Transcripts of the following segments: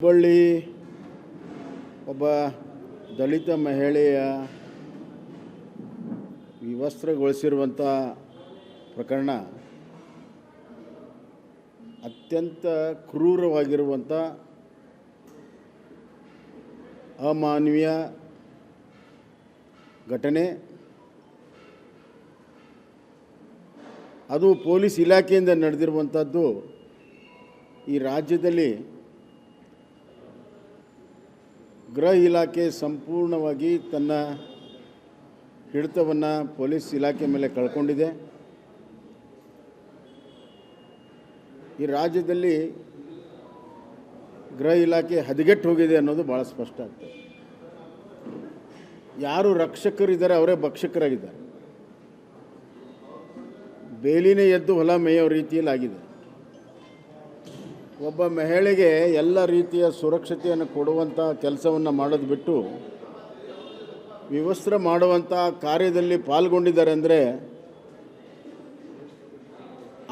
ಹುಬ್ಬಳ್ಳಿ ಒಬ್ಬ ದಲಿತ ಮಹಿಳೆಯ ವಿವಸ್ತ್ರಗೊಳಿಸಿರುವಂಥ ಪ್ರಕರಣ ಅತ್ಯಂತ ಕ್ರೂರವಾಗಿರುವಂಥ ಅಮಾನವೀಯ ಘಟನೆ. ಅದು ಪೊಲೀಸ್ ಇಲಾಖೆಯಿಂದ ನಡೆದಿರುವಂಥದ್ದು. ಈ ರಾಜ್ಯದಲ್ಲಿ ಗೃಹ ಇಲಾಖೆ ಸಂಪೂರ್ಣವಾಗಿ ತನ್ನ ಹಿಡಿತವನ್ನು ಪೊಲೀಸ್ ಇಲಾಖೆ ಮೇಲೆ ಕಳ್ಕೊಂಡಿದೆ. ಈ ರಾಜ್ಯದಲ್ಲಿ ಗೃಹ ಇಲಾಖೆ ಹದಗೆಟ್ಟು ಹೋಗಿದೆ ಅನ್ನೋದು ಭಾಳ ಸ್ಪಷ್ಟ ಆಗ್ತದೆ. ಯಾರು ರಕ್ಷಕರಿದ್ದಾರೆ ಅವರೇ ಭಕ್ಷಕರಾಗಿದ್ದಾರೆ. ಬೇಲಿನೇ ಎದ್ದು ಹೊಲ ಮೇಯೋ ರೀತಿಯಲ್ಲಿ ಆಗಿದೆ. ಒಬ್ಬ ಮಹಿಳೆಗೆ ಎಲ್ಲ ರೀತಿಯ ಸುರಕ್ಷತೆಯನ್ನು ಕೊಡುವಂಥ ಕೆಲಸವನ್ನು ಮಾಡೋದು ಬಿಟ್ಟು ವಿವಸ್ತ್ರ ಮಾಡುವಂಥ ಕಾರ್ಯದಲ್ಲಿ ಪಾಲ್ಗೊಂಡಿದ್ದಾರೆ ಅಂದರೆ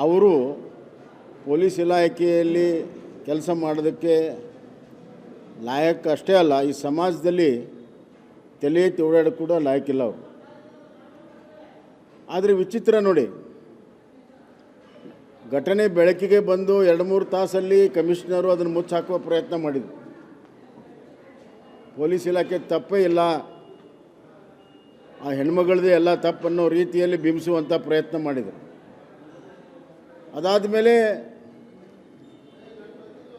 ಅವರು ಪೊಲೀಸ್ ಇಲಾಖೆಯಲ್ಲಿ ಕೆಲಸ ಮಾಡೋದಕ್ಕೆ ಲಾಯಕ್ ಅಷ್ಟೇ ಅಲ್ಲ, ಈ ಸಮಾಜದಲ್ಲಿ ತಲೆ ಎತ್ತಿ ಓಡಾಡೋಕ್ಕೆ ಕೂಡ ಲಾಯಕ್ಕಿಲ್ಲ ಅವರು. ಆದರೆ ವಿಚಿತ್ರ ನೋಡಿ, ಘಟನೆ ಬೆಳಕಿಗೆ ಬಂದು 2-3 ತಾಸಲ್ಲಿ ಕಮಿಷನರು ಅದನ್ನು ಮುಚ್ಚಾಕುವ ಪ್ರಯತ್ನ ಮಾಡಿದರು. ಪೊಲೀಸ್ ಇಲಾಖೆ ತಪ್ಪೇ ಇಲ್ಲ, ಆ ಹೆಣ್ಮಗಳದೇ ಎಲ್ಲ ತಪ್ಪನ್ನೋ ರೀತಿಯಲ್ಲಿ ಬಿಂಬಿಸುವಂಥ ಪ್ರಯತ್ನ ಮಾಡಿದರು. ಅದಾದ ಮೇಲೆ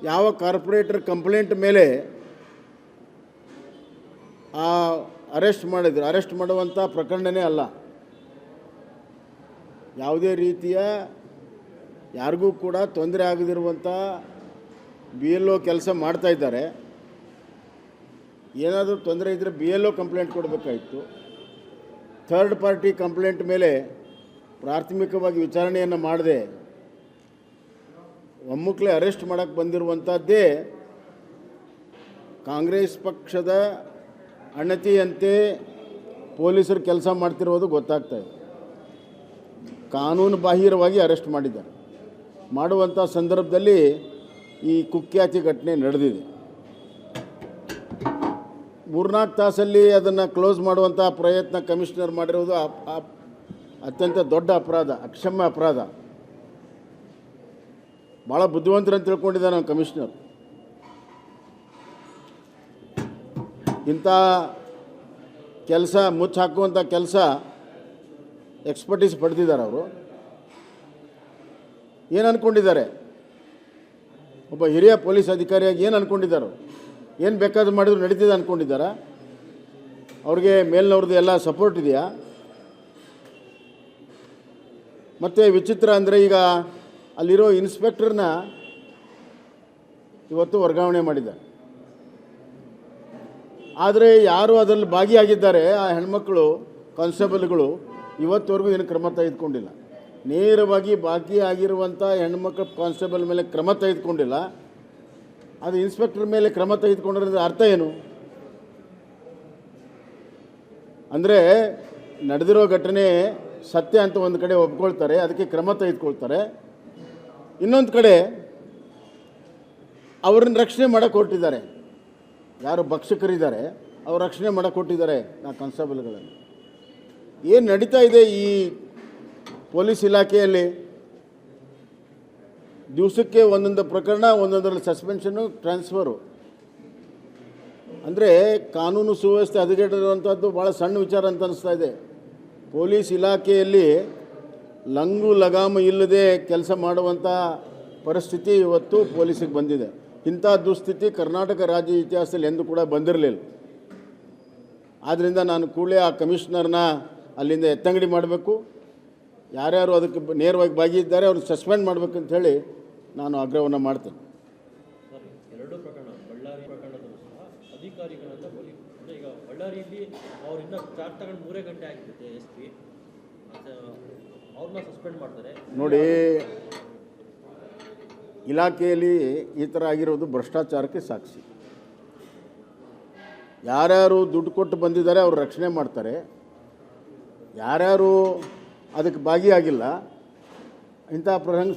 ಯಾವ ಕಾರ್ಪೊರೇಟರ್ ಕಂಪ್ಲೇಂಟ್ ಮೇಲೆ ಅರೆಸ್ಟ್ ಮಾಡುವಂಥ ಪ್ರಕರಣನೇ ಅಲ್ಲ. ಯಾವುದೇ ರೀತಿಯ ಯಾರಿಗೂ ಕೂಡ ತೊಂದರೆ ಆಗದಿರುವಂಥ BLO ಕೆಲಸ ಮಾಡ್ತಾ ಇದ್ದಾರೆ. ಏನಾದರೂ ತೊಂದರೆ ಇದ್ದರೆ BLO ಕಂಪ್ಲೇಂಟ್ ಕೊಡಬೇಕಾಯಿತು. ಥರ್ಡ್ ಪಾರ್ಟಿ ಕಂಪ್ಲೇಂಟ್ ಮೇಲೆ ಪ್ರಾಥಮಿಕವಾಗಿ ವಿಚಾರಣೆಯನ್ನು ಮಾಡದೆ ಒಮ್ಮುಕ್ಲೆ ಅರೆಸ್ಟ್ ಮಾಡೋಕ್ಕೆ ಬಂದಿರುವಂಥದ್ದೇ ಕಾಂಗ್ರೆಸ್ ಪಕ್ಷದ ಅಣತಿಯಂತೆ ಪೊಲೀಸರು ಕೆಲಸ ಮಾಡ್ತಿರೋದು ಗೊತ್ತಾಗ್ತಾಯಿದೆ. ಕಾನೂನು ಬಾಹಿರವಾಗಿ ಅರೆಸ್ಟ್ ಮಾಡಿದ್ದಾರೆ. ಮಾಡುವಂಥ ಸಂದರ್ಭದಲ್ಲಿ ಈ ಕುಖ್ಯಾತಿ ಘಟನೆ ನಡೆದಿದೆ. 3-4 ತಾಸಲ್ಲಿ ಅದನ್ನು ಕ್ಲೋಸ್ ಮಾಡುವಂಥ ಪ್ರಯತ್ನ ಕಮಿಷನರ್ ಮಾಡಿರೋದು ಅತ್ಯಂತ ದೊಡ್ಡ ಅಪರಾಧ, ಅಕ್ಷಮ್ಯ ಅಪರಾಧ. ಭಾಳ ಬುದ್ಧಿವಂತರಂತ ತಿಳ್ಕೊಂಡಿದ್ದಾನೆ ನಾವು ಕಮಿಷನರ್. ಇಂಥ ಕೆಲಸ ಮುಚ್ಚಾಕುವಂಥ ಕೆಲಸ ಎಕ್ಸ್ಪರ್ಟೀಸ್ ಪಡೆದಿದ್ದಾರೆ ಅವರು. ಏನು ಅಂದ್ಕೊಂಡಿದ್ದಾರೆ? ಒಬ್ಬ ಹಿರಿಯ ಪೊಲೀಸ್ ಅಧಿಕಾರಿಯಾಗಿ ಏನು ಅಂದ್ಕೊಂಡಿದ್ದಾರೆ? ಏನು ಬೇಕಾದ್ರೂ ಮಾಡಿದ್ರು ನಡೀತಿದೆ ಅಂದ್ಕೊಂಡಿದ್ದಾರಾ? ಅವ್ರಿಗೆ ಮೇಲಿನವ್ರದ್ದು ಎಲ್ಲ ಸಪೋರ್ಟ್ ಇದೆಯಾ? ಮತ್ತು ವಿಚಿತ್ರ ಅಂದರೆ ಈಗ ಅಲ್ಲಿರೋ ಇನ್ಸ್ಪೆಕ್ಟರ್ನ ಇವತ್ತು ವರ್ಗಾವಣೆ ಮಾಡಿದ್ದಾರೆ. ಆದರೆ ಯಾರು ಅದರಲ್ಲಿ ಭಾಗಿಯಾಗಿದ್ದಾರೆ ಆ ಹೆಣ್ಮಕ್ಳು ಕಾನ್ಸ್ಟೇಬಲ್ಗಳು ಇವತ್ತುವರೆಗೂ ಏನು ಕ್ರಮ ತೆಗೆದುಕೊಂಡಿಲ್ಲ. ನೇರವಾಗಿ ಭಾಗಿಯಾಗಿರುವಂಥ ಹೆಣ್ಮಕ್ಳು ಕಾನ್ಸ್ಟೇಬಲ್ ಮೇಲೆ ಕ್ರಮ ತೆಗೆದುಕೊಂಡಿಲ್ಲ. ಅದು ಇನ್ಸ್ಪೆಕ್ಟರ್ ಮೇಲೆ ಕ್ರಮ ತೆಗೆದುಕೊಂಡಿರೋದ್ರ ಅರ್ಥ ಏನು? ಅಂದರೆ ನಡೆದಿರೋ ಘಟನೆ ಸತ್ಯ ಅಂತ ಒಂದು ಕಡೆ ಒಪ್ಕೊಳ್ತಾರೆ, ಅದಕ್ಕೆ ಕ್ರಮ ತೆಗೆದುಕೊಳ್ತಾರೆ. ಇನ್ನೊಂದು ಕಡೆ ಅವ್ರನ್ನ ರಕ್ಷಣೆ ಮಾಡೋಕ್ಕೆ ಹೊರಟಿದ್ದಾರೆ. ಯಾರು ಭಕ್ಷಕರಿದ್ದಾರೆ ಅವ್ರು ರಕ್ಷಣೆ ಮಾಡೋಕ್ಕೆ ಹೊರಟಿದ್ದಾರೆ ಆ ಕಾನ್ಸ್ಟೇಬಲ್ಗಳನ್ನು. ಏನು ನಡೀತಾ ಇದೆ ಈ ಪೊಲೀಸ್ ಇಲಾಖೆಯಲ್ಲಿ? ದಿವಸಕ್ಕೆ ಒಂದೊಂದು ಪ್ರಕರಣ, ಒಂದೊಂದರಲ್ಲಿ ಸಸ್ಪೆನ್ಷನ್ನು, ಟ್ರಾನ್ಸ್ಫರು. ಅಂದರೆ ಕಾನೂನು ಸುವ್ಯವಸ್ಥೆ ಹದಗೆಟ್ಟಿರುವಂಥದ್ದು ಭಾಳ ಸಣ್ಣ ವಿಚಾರ ಅಂತ ಅನಿಸ್ತಾ ಇದೆ. ಪೊಲೀಸ್ ಇಲಾಖೆಯಲ್ಲಿ ಲಂಗು ಲಗಾಮು ಇಲ್ಲದೆ ಕೆಲಸ ಮಾಡುವಂಥ ಪರಿಸ್ಥಿತಿ ಇವತ್ತು ಪೊಲೀಸಿಗೆ ಬಂದಿದೆ. ಇಂಥ ದುಸ್ಥಿತಿ ಕರ್ನಾಟಕ ರಾಜ್ಯ ಇತಿಹಾಸದಲ್ಲಿ ಎಂದೂ ಕೂಡ ಬಂದಿರಲಿಲ್ಲ. ಆದ್ದರಿಂದ ನಾನು ಕೂಡಲೇ ಆ ಕಮಿಷನರ್ನ ಅಲ್ಲಿಂದ ಎತ್ತಂಗಡಿ ಮಾಡಬೇಕು. ಯಾರ್ಯಾರು ಅದಕ್ಕೆ ನೇರವಾಗಿ ಭಾಗಿಯಿದ್ದಾರೆ ಅವ್ರನ್ನ ಸಸ್ಪೆಂಡ್ ಮಾಡಬೇಕಂತ ಹೇಳಿ ನಾನು ಆಗ್ರಹವನ್ನು ಮಾಡ್ತೇನೆ. ಎರಡು ಪ್ರಕರಣ, ಬಳ್ಳಾರಿ ಪ್ರಕರಣದಲ್ಲೂ ಸಹ ಅಧಿಕಾರಿಗಳನ್ನ ಈಗ ಬಳ್ಳಾರಿಯಲ್ಲಿ ಅವ್ರಿಂದ ಚಾರ್ಜ್ ತಗೊಂಡು 3 ಗಂಟೆ ಆಗಿರುತ್ತೆ. SP ಅವ್ರನ್ನ ಸಸ್ಪೆಂಡ್ ಮಾಡ್ತಾರೆ. ನೋಡಿ, ಇಲಾಖೆಯಲ್ಲಿ ಈ ಥರ ಆಗಿರೋದು ಭ್ರಷ್ಟಾಚಾರಕ್ಕೆ ಸಾಕ್ಷಿ. ಯಾರ್ಯಾರು ದುಡ್ಡು ಕೊಟ್ಟು ಬಂದಿದ್ದಾರೆ ಅವ್ರು ರಕ್ಷಣೆ ಮಾಡ್ತಾರೆ. ಯಾರ್ಯಾರು ಅದಕ್ಕೆ ಭಾಗಿಯಾಗಿಲ್ಲ ಇಂಥ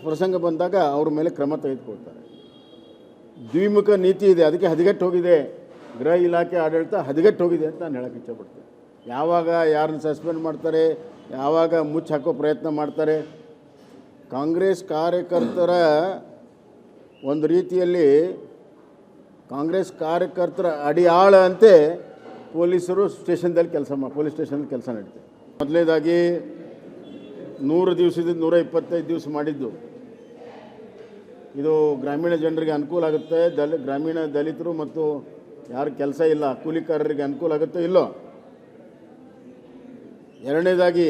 ಪ್ರಸಂಗ ಬಂದಾಗ ಅವ್ರ ಮೇಲೆ ಕ್ರಮ ತೆಗೆದುಕೊಳ್ತಾರೆ. ದ್ವಿಮುಖ ನೀತಿ ಇದೆ, ಅದಕ್ಕೆ ಹದಗೆಟ್ಟು ಹೋಗಿದೆ. ಗೃಹ ಇಲಾಖೆ ಆಡಳಿತ ಹದಗೆಟ್ಟು ಹೋಗಿದೆ ಅಂತ ನಾನು ಹೇಳೋಕ್ಕೆ ಇಷ್ಟಪಡ್ತೀನಿ. ಯಾವಾಗ ಯಾರನ್ನ ಸಸ್ಪೆಂಡ್ ಮಾಡ್ತಾರೆ, ಯಾವಾಗ ಮುಚ್ಚಿ ಹಾಕೋ ಪ್ರಯತ್ನ ಮಾಡ್ತಾರೆ. ಕಾಂಗ್ರೆಸ್ ಕಾರ್ಯಕರ್ತರ ಒಂದು ರೀತಿಯಲ್ಲಿ ಕಾಂಗ್ರೆಸ್ ಕಾರ್ಯಕರ್ತರ ಅಡಿಯಾಳ ಅಂತೆ ಪೊಲೀಸರು ಸ್ಟೇಷನ್ದಲ್ಲಿ ಪೊಲೀಸ್ ಸ್ಟೇಷನಲ್ಲಿ ಕೆಲಸ ನಡೀತದೆ. ಮೊದಲನೇದಾಗಿ 100 ದಿವಸದಿಂದ 125 ದಿವಸ ಮಾಡಿದ್ದು ಇದು ಗ್ರಾಮೀಣ ಜನರಿಗೆ ಅನುಕೂಲ ಆಗುತ್ತೆ. ಗ್ರಾಮೀಣ ದಲಿತರು ಮತ್ತು ಯಾರು ಕೆಲಸ ಇಲ್ಲ ಕೂಲಿಕಾರರಿಗೆ ಅನುಕೂಲ ಆಗುತ್ತೋ ಇಲ್ಲೋ. ಎರಡನೇದಾಗಿ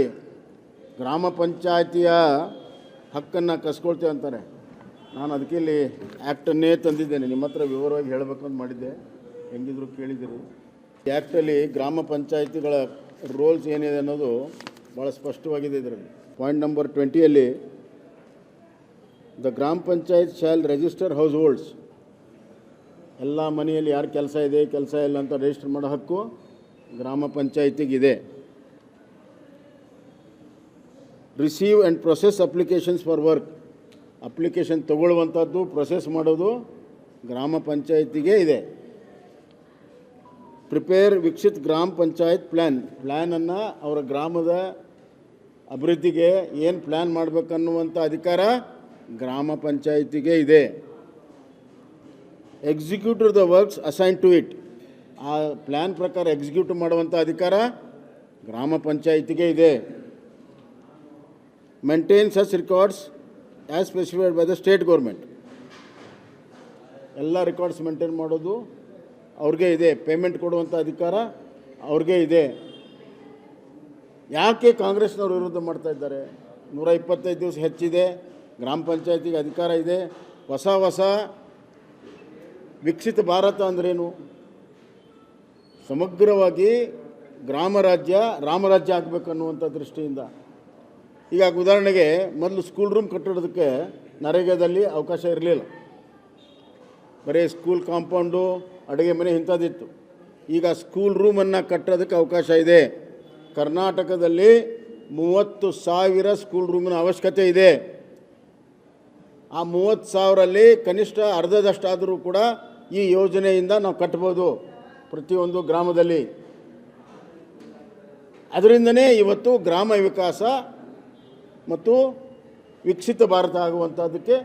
ಗ್ರಾಮ ಪಂಚಾಯತಿಯ ಹಕ್ಕನ್ನು ಕಸ್ಕೊಳ್ತೇವೆ ಅಂತಾರೆ. ನಾನು ಅದಕ್ಕೆ ಇಲ್ಲಿ ಆ್ಯಕ್ಟನ್ನೇ ತಂದಿದ್ದೇನೆ, ನಿಮ್ಮ ಹತ್ರ ವಿವರವಾಗಿ ಹೇಳಬೇಕು ಅಂತ ಮಾಡಿದ್ದೆ, ಹೆಂಗಿದ್ರು ಕೇಳಿದ್ದೀರಿ. ಆ್ಯಕ್ಟಲ್ಲಿ ಗ್ರಾಮ ಪಂಚಾಯತಿಗಳ ರೋಲ್ಸ್ ಏನಿದೆ ಅನ್ನೋದು ಭಾಳ ಸ್ಪಷ್ಟವಾಗಿದೆ. ಇದರಲ್ಲಿ ಪಾಯಿಂಟ್ ನಂಬರ್ 20ಯಲ್ಲಿ the grama panchayat shall register households, ಎಲ್ಲ ಮನೆಯಲ್ಲಿ ಯಾರು ಕೆಲಸ ಇದೆ ಕೆಲಸ ಇಲ್ಲ ಅಂತ ರಿಜಿಸ್ಟರ್ ಮಾಡೋ ಹಕ್ಕು ಗ್ರಾಮ ಪಂಚಾಯತಿಗಿದೆ. Receive and process applications for work, application ತಗೊಳ್ಳುವಂಥದ್ದು ಪ್ರೊಸೆಸ್ ಮಾಡೋದು ಗ್ರಾಮ ಪಂಚಾಯತಿಗೆ ಇದೆ. ಪ್ರಿಪೇರ್ ವಿಕಸಿತ್ ಗ್ರಾಮ ಪಂಚಾಯತ್ ಪ್ಲ್ಯಾನನ್ನು ಅವರ ಗ್ರಾಮದ ಅಭಿವೃದ್ಧಿಗೆ ಏನು ಪ್ಲ್ಯಾನ್ ಮಾಡಬೇಕನ್ನುವಂಥ ಅಧಿಕಾರ ಗ್ರಾಮ ಪಂಚಾಯತಿಗೆ ಇದೆ. Executive the works assign to it, ಆ ಪ್ಲ್ಯಾನ್ ಪ್ರಕಾರ ಎಕ್ಸಿಕ್ಯೂಟ್ ಮಾಡುವಂಥ ಅಧಿಕಾರ ಗ್ರಾಮ ಪಂಚಾಯತಿಗೆ ಇದೆ. Maintain such records as specified by the state government, ಎಲ್ಲ ರೆಕಾರ್ಡ್ಸ್ ಮೇಂಟೈನ್ ಮಾಡೋದು ಅವ್ರಿಗೆ ಇದೆ. ಪೇಮೆಂಟ್ ಕೊಡುವಂಥ ಅಧಿಕಾರ ಅವ್ರಿಗೆ ಇದೆ. ಯಾಕೆ ಕಾಂಗ್ರೆಸ್ನವರು ವಿರೋಧ ಮಾಡ್ತಾ ಇದ್ದಾರೆ? 125 ದಿವಸ ಹೆಚ್ಚಿದೆ, ಗ್ರಾಮ ಪಂಚಾಯತಿಗೆ ಅಧಿಕಾರ ಇದೆ. ಹೊಸ ವಿಕಸಿತ ಭಾರತ ಅಂದ್ರೇನು? ಸಮಗ್ರವಾಗಿ ರಾಮರಾಜ್ಯ ಆಗಬೇಕನ್ನುವಂಥ ದೃಷ್ಟಿಯಿಂದ. ಈಗ ಉದಾಹರಣೆಗೆ ಮೊದಲು ಸ್ಕೂಲ್ ರೂಮ್ ಕಟ್ಟೋದಕ್ಕೆ ನರೇಗಾದಲ್ಲಿ ಅವಕಾಶ ಇರಲಿಲ್ಲ, ಬರೀ ಸ್ಕೂಲ್ ಕಾಂಪೌಂಡು ಅಡುಗೆ ಮನೆ ಇಂಥದ್ದಿತ್ತು. ಈಗ ಸ್ಕೂಲ್ ರೂಮನ್ನು ಕಟ್ಟೋದಕ್ಕೆ ಅವಕಾಶ ಇದೆ. ಕರ್ನಾಟಕದಲ್ಲಿ 30,000 ಸ್ಕೂಲ್ ರೂಮಿನ ಅವಶ್ಯಕತೆ ಇದೆ. ಆ 30,000ರಲ್ಲಿ ಕನಿಷ್ಠ ಅರ್ಧದಷ್ಟಾದರೂ ಕೂಡ ಈ ಯೋಜನೆಯಿಂದ ನಾವು ಕಟ್ಬೋದು ಪ್ರತಿಯೊಂದು ಗ್ರಾಮದಲ್ಲಿ. ಅದರಿಂದನೇ ಇವತ್ತು ಗ್ರಾಮ ವಿಕಾಸ ಮತ್ತು ವಿಕಸಿತ ಭಾರತ ಆಗುವಂಥದ್ದಕ್ಕೆ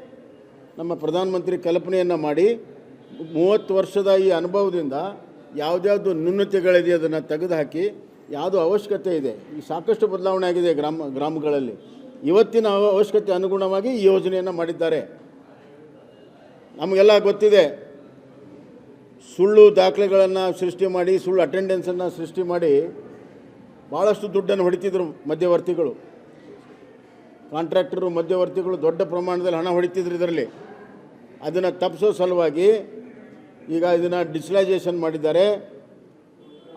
ನಮ್ಮ ಪ್ರಧಾನಮಂತ್ರಿ ಕಲ್ಪನೆಯನ್ನು ಮಾಡಿ 30 ವರ್ಷದ ಈ ಅನುಭವದಿಂದ ಯಾವುದ್ಯಾವುದು ನ್ಯೂನತೆಗಳಿದೆ ಅದನ್ನು ತೆಗೆದುಹಾಕಿ ಯಾವುದು ಅವಶ್ಯಕತೆ ಇದೆ, ಈ ಸಾಕಷ್ಟು ಬದಲಾವಣೆ ಆಗಿದೆ ಗ್ರಾಮಗಳಲ್ಲಿ. ಇವತ್ತಿನ ಅವಶ್ಯಕತೆ ಅನುಗುಣವಾಗಿ ಈ ಯೋಜನೆಯನ್ನು ಮಾಡಿದ್ದಾರೆ. ನಮಗೆಲ್ಲ ಗೊತ್ತಿದೆ, ಸುಳ್ಳು ದಾಖಲೆಗಳನ್ನು ಸೃಷ್ಟಿ ಮಾಡಿ, ಸುಳ್ಳು ಅಟೆಂಡೆನ್ಸನ್ನು ಸೃಷ್ಟಿ ಮಾಡಿ ಭಾಳಷ್ಟು ದುಡ್ಡನ್ನು ಹೊಡಿತಿದ್ರು ಮಧ್ಯವರ್ತಿಗಳು. ಕಾಂಟ್ರಾಕ್ಟರು ಮಧ್ಯವರ್ತಿಗಳು ದೊಡ್ಡ ಪ್ರಮಾಣದಲ್ಲಿ ಹಣ ಹೊಡಿತಿದ್ರು ಇದರಲ್ಲಿ. ಅದನ್ನು ತಪ್ಪಿಸೋ ಸಲುವಾಗಿ ಈಗ ಇದನ್ನು ಡಿಜಿಟಲೈಸೇಷನ್ ಮಾಡಿದ್ದಾರೆ,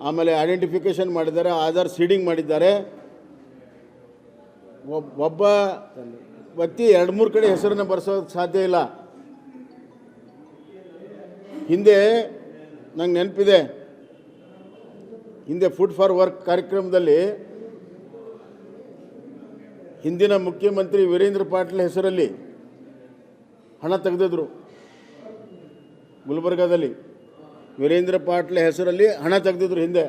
ಆಮೇಲೆ ಐಡೆಂಟಿಫಿಕೇಷನ್ ಮಾಡಿದ್ದಾರೆ, ಆಧಾರ್ ಸೀಡಿಂಗ್ ಮಾಡಿದ್ದಾರೆ. ಒಬ್ಬ ವ್ಯಕ್ತಿ 2-3 ಕಡೆ ಹೆಸರನ್ನು ಬರೆಸೋಕ್ಕೆ ಸಾಧ್ಯ ಇಲ್ಲ. ಹಿಂದೆ ನಂಗೆ ನೆನಪಿದೆ, ಹಿಂದೆ ಫುಡ್ ಫಾರ್ ವರ್ಕ್ ಕಾರ್ಯಕ್ರಮದಲ್ಲಿ ಹಿಂದಿನ ಮುಖ್ಯಮಂತ್ರಿ ವೀರೇಂದ್ರ ಪಾಟೀಲ್ ಹೆಸರಲ್ಲಿ ಹಣ ತೆಗೆದಿದ್ರು. ಗುಲ್ಬರ್ಗಾದಲ್ಲಿ ವೀರೇಂದ್ರ ಪಾಟೀಲ್ ಹೆಸರಲ್ಲಿ ಹಣ ತೆಗೆದಿದ್ರು ಹಿಂದೆ.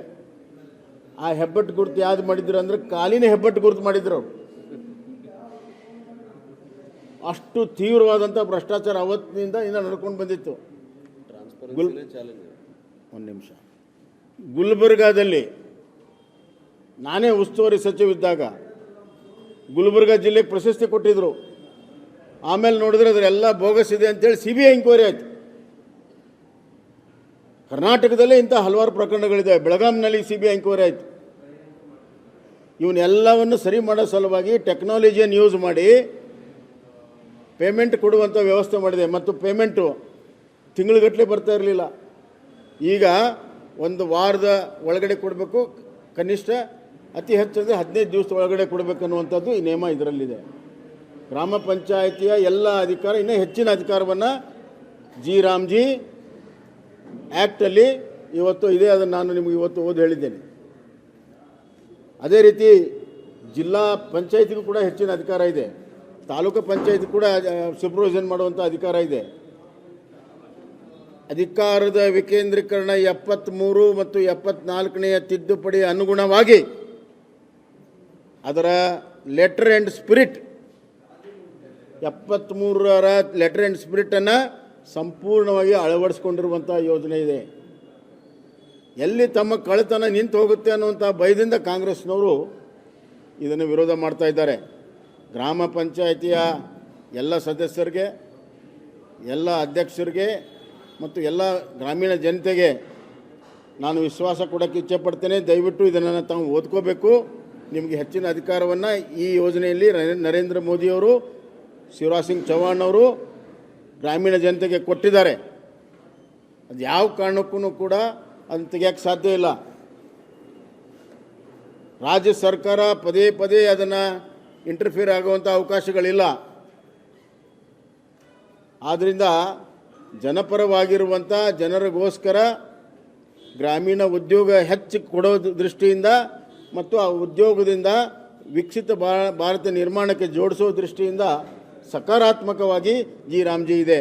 ಆ ಹೆಬ್ಬಟ್ಟು ಗುರುತು ಯಾವ್ದು ಮಾಡಿದ್ರು ಅಂದರೆ ಕಾಲಿನ ಹೆಬ್ಬಟ್ಟು ಗುರುತು ಮಾಡಿದ್ರು. ಅಷ್ಟು ತೀವ್ರವಾದಂಥ ಭ್ರಷ್ಟಾಚಾರ ಅವತ್ತಿನಿಂದ ನಡ್ಕೊಂಡು ಬಂದಿತ್ತು. ಒಂದು ನಿಮಿಷ. ಗುಲ್ಬರ್ಗಾದಲ್ಲಿ ನಾನೇ ಉಸ್ತುವಾರಿ ಸಚಿವಿದ್ದಾಗ ಗುಲ್ಬರ್ಗಾ ಜಿಲ್ಲೆಗೆ ಪ್ರಶಸ್ತಿ ಕೊಟ್ಟಿದ್ದರು. ಆಮೇಲೆ ನೋಡಿದ್ರೆ ಅದರೆಲ್ಲ ಬೋಗಸ್ ಇದೆ ಅಂತೇಳಿ CBI ಎಂಕ್ವೈರಿ ಆಯಿತು. ಕರ್ನಾಟಕದಲ್ಲೇ ಇಂಥ ಹಲವಾರು ಪ್ರಕರಣಗಳಿದೆ. ಬೆಳಗಾಂನಲ್ಲಿ CBI ಎಂಕ್ವೈರಿ ಆಯಿತು. ಇವನ್ನೆಲ್ಲವನ್ನು ಸರಿ ಮಾಡೋ ಸಲುವಾಗಿ ಟೆಕ್ನಾಲಜಿಯನ್ನು ಯೂಸ್ ಮಾಡಿ ಪೇಮೆಂಟ್ ಕೊಡುವಂಥ ವ್ಯವಸ್ಥೆ ಮಾಡಿದೆ. ಮತ್ತು ಪೇಮೆಂಟು ತಿಂಗಳುಗಟ್ಟಲೆ ಬರ್ತಾ ಇರಲಿಲ್ಲ. ಈಗ ಒಂದು ವಾರದ ಒಳಗಡೆ ಕೊಡಬೇಕು, ಕನಿಷ್ಠ ಅತಿ ಹೆಚ್ಚಂದರೆ 15 ದಿವಸದ ಒಳಗಡೆ ಕೊಡಬೇಕನ್ನುವಂಥದ್ದು ಈ ನಿಯಮ ಇದರಲ್ಲಿದೆ. ಗ್ರಾಮ ಪಂಚಾಯಿತಿಯ ಎಲ್ಲ ಅಧಿಕಾರ, ಇನ್ನೂ ಹೆಚ್ಚಿನ ಅಧಿಕಾರವನ್ನು ರಾಮ್ಜಿ ಆ್ಯಕ್ಟಲ್ಲಿ ಇವತ್ತು ಇದೆ. ಅದನ್ನು ನಾನು ನಿಮಗೆ ಇವತ್ತು ಓದಿ ಹೇಳಿದ್ದೇನೆ. ಅದೇ ರೀತಿ ಜಿಲ್ಲಾ ಪಂಚಾಯತಿಗೂ ಕೂಡ ಹೆಚ್ಚಿನ ಅಧಿಕಾರ ಇದೆ. ತಾಲೂಕು ಪಂಚಾಯತಿ ಕೂಡ ಸೂಪರ್ವಿಷನ್ ಮಾಡುವಂಥ ಅಧಿಕಾರ ಇದೆ. ಅಧಿಕಾರದ ವಿಕೇಂದ್ರೀಕರಣ 73 ಮತ್ತು 74ನೇ ತಿದ್ದುಪಡಿ ಅನುಗುಣವಾಗಿ ಅದರ ಲೆಟರ್ ಆ್ಯಂಡ್ ಸ್ಪಿರಿಟ್ 73ರ ಲೆಟರ್ ಆ್ಯಂಡ್ ಸ್ಪಿರಿಟನ್ನು ಸಂಪೂರ್ಣವಾಗಿ ಅಳವಡಿಸ್ಕೊಂಡಿರುವಂಥ ಯೋಜನೆ ಇದೆ. ಎಲ್ಲಿ ತಮ್ಮ ಕಳ್ಳತನ ನಿಂತು ಹೋಗುತ್ತೆ ಅನ್ನುವಂಥ ಭಯದಿಂದ ಕಾಂಗ್ರೆಸ್ನವರು ಇದನ್ನು ವಿರೋಧ ಮಾಡ್ತಾ ಇದ್ದಾರೆ. ಗ್ರಾಮ ಪಂಚಾಯಿತಿಯ ಎಲ್ಲ ಸದಸ್ಯರಿಗೆ, ಎಲ್ಲ ಅಧ್ಯಕ್ಷರಿಗೆ ಮತ್ತು ಎಲ್ಲ ಗ್ರಾಮೀಣ ಜನತೆಗೆ ನಾನು ವಿಶ್ವಾಸ ಕೊಡೋಕ್ಕೆ ಇಚ್ಛೆಪಡ್ತೇನೆ. ದಯವಿಟ್ಟು ಇದನ್ನು ತಾವು ಓದ್ಕೋಬೇಕು. ನಿಮಗೆ ಹೆಚ್ಚಿನ ಅಧಿಕಾರವನ್ನು ಈ ಯೋಜನೆಯಲ್ಲಿ ನರೇಂದ್ರ ಮೋದಿಯವರು, ಶಿವರಾಜ್ ಸಿಂಗ್ ಚೌಹಾಣ್ ಅವರು ಗ್ರಾಮೀಣ ಜನತೆಗೆ ಕೊಟ್ಟಿದ್ದಾರೆ. ಅದು ಯಾವ ಕಾರಣಕ್ಕೂ ಕೂಡ ಅದನ್ನು ತೆಗೆಯೋಕ್ಕೆ ಸಾಧ್ಯ ಇಲ್ಲ. ರಾಜ್ಯ ಸರ್ಕಾರ ಪದೇ ಪದೇ ಅದನ್ನು ಇಂಟರ್ಫಿಯರ್ ಆಗುವಂಥ ಅವಕಾಶಗಳಿಲ್ಲ. ಆದ್ದರಿಂದ ಜನಪರವಾಗಿರುವಂಥ ಜನರಿಗೋಸ್ಕರ ಗ್ರಾಮೀಣ ಉದ್ಯೋಗ ಹೆಚ್ಚು ಕೊಡೋ ದೃಷ್ಟಿಯಿಂದ ಮತ್ತು ಆ ಉದ್ಯೋಗದಿಂದ ವಿಕಸಿತ ಭಾರತ ನಿರ್ಮಾಣಕ್ಕೆ ಜೋಡಿಸೋ ದೃಷ್ಟಿಯಿಂದ ಸಕಾರಾತ್ಮಕವಾಗಿ ಜಿ ರಾಮ್ಜಿ ಇದೆ.